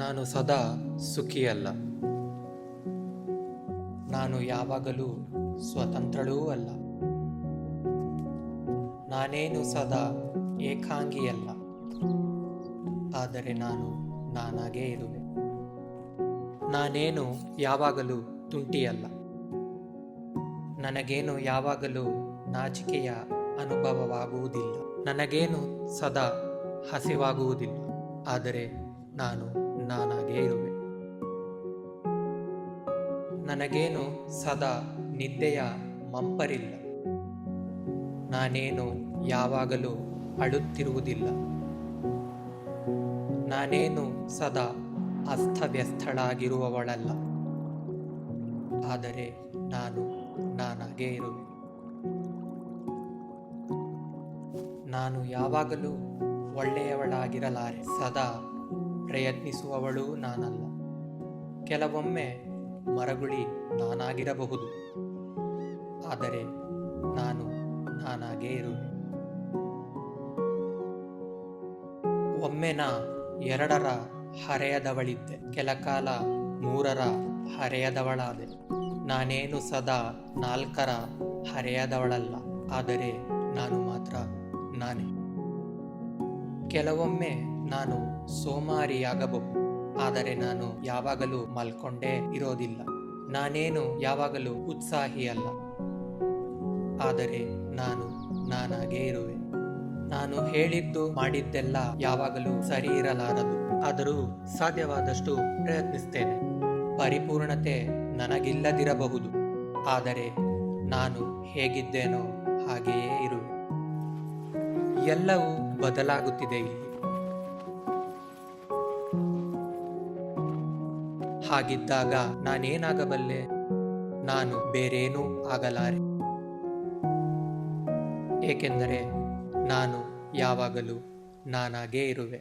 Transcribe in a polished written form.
ನಾನು ಸದಾ ಸುಖಿಯಲ್ಲ. ನಾನು ಯಾವಾಗಲೂ ಸ್ವತಂತ್ರಳೂ ಅಲ್ಲ. ನಾನೇನು ಸದಾ ಏಕಾಂಗಿಯಲ್ಲ. ಆದರೆ ನಾನು ನಾನಾಗೇ ಇರುವೆ. ನಾನೇನು ಯಾವಾಗಲೂ ತುಂಟಿಯಲ್ಲ. ನನಗೇನು ಯಾವಾಗಲೂ ನಾಚಿಕೆಯ ಅನುಭವವಾಗುವುದಿಲ್ಲ. ನನಗೇನು ಸದಾ ಹಸಿವಾಗುವುದಿಲ್ಲ. ಆದರೆ ನಾನು ನಾನಾಗೇ ಇರುವೆ. ನನಗೇನು ಸದಾ ನಿದ್ದೆಯ ಮಂಪರಿಲ್ಲ. ನಾನೇನು ಯಾವಾಗಲೂ ಅಳುತ್ತಿರುವುದಿಲ್ಲ. ನಾನೇನು ಸದಾ ಅಸ್ತವ್ಯಸ್ತಳಾಗಿರುವವಳಲ್ಲ. ಆದರೆ ನಾನು ನಾನಾಗೇ ಇರುವೆ. ನಾನು ಯಾವಾಗಲೂ ಒಳ್ಳೆಯವಳಾಗಿರಲಾರೆ. ಸದಾ ಪ್ರಯತ್ನಿಸುವವಳೂ ನಾನಲ್ಲ. ಕೆಲವೊಮ್ಮೆ ಮರಗುಳಿ ನಾನಾಗಿರಬಹುದು. ಆದರೆ ನಾನು ನಾನಾಗೇ ಇರುವೆ. ಒಮ್ಮೆ ನಾ 2ರ ಹರೆಯದವಳಿದ್ದೆ. ಕೆಲಕಾಲ 3ರ ಹರೆಯದವಳಾದೆ. ನಾನೇನು ಸದಾ 4ರ ಹರೆಯದವಳಲ್ಲ. ಆದರೆ ನಾನು ಮಾತ್ರ ನಾನೇ. ಕೆಲವೊಮ್ಮೆ ನಾನು ಸೋಮಾರಿಯಾಗಬಹುದು. ಆದರೆ ನಾನು ಯಾವಾಗಲೂ ಮಲ್ಕೊಂಡೇ ಇರೋದಿಲ್ಲ. ನಾನೇನು ಯಾವಾಗಲೂ ಉತ್ಸಾಹಿಯಲ್ಲ. ಆದರೆ ನಾನು ನಾನಾಗೇ ಇರುವೆ. ನಾನು ಹೇಳಿದ್ದು ಮಾಡಿದ್ದೆಲ್ಲ ಯಾವಾಗಲೂ ಸರಿ ಇರಲಾರದು. ಆದರೂ ಸಾಧ್ಯವಾದಷ್ಟು ಪ್ರಯತ್ನಿಸ್ತೇನೆ. ಪರಿಪೂರ್ಣತೆ ನನಗಿಲ್ಲದಿರಬಹುದು. ಆದರೆ ನಾನು ಹೇಗಿದ್ದೇನೋ ಹಾಗೆಯೇ ಇರುವೆ. ಎಲ್ಲವೂ ಬದಲಾಗುತ್ತಿದೆ ಇಲ್ಲಿ. ಹಾಗಿದ್ದಾಗ ನಾನೇನಾಗಬಲ್ಲೆ? ನಾನು ಬೇರೇನೂ ಆಗಲಾರೆ. ಏಕೆಂದರೆ ನಾನು ಯಾವಾಗಲೂ ನಾನಾಗೇ ಇರುವೆ.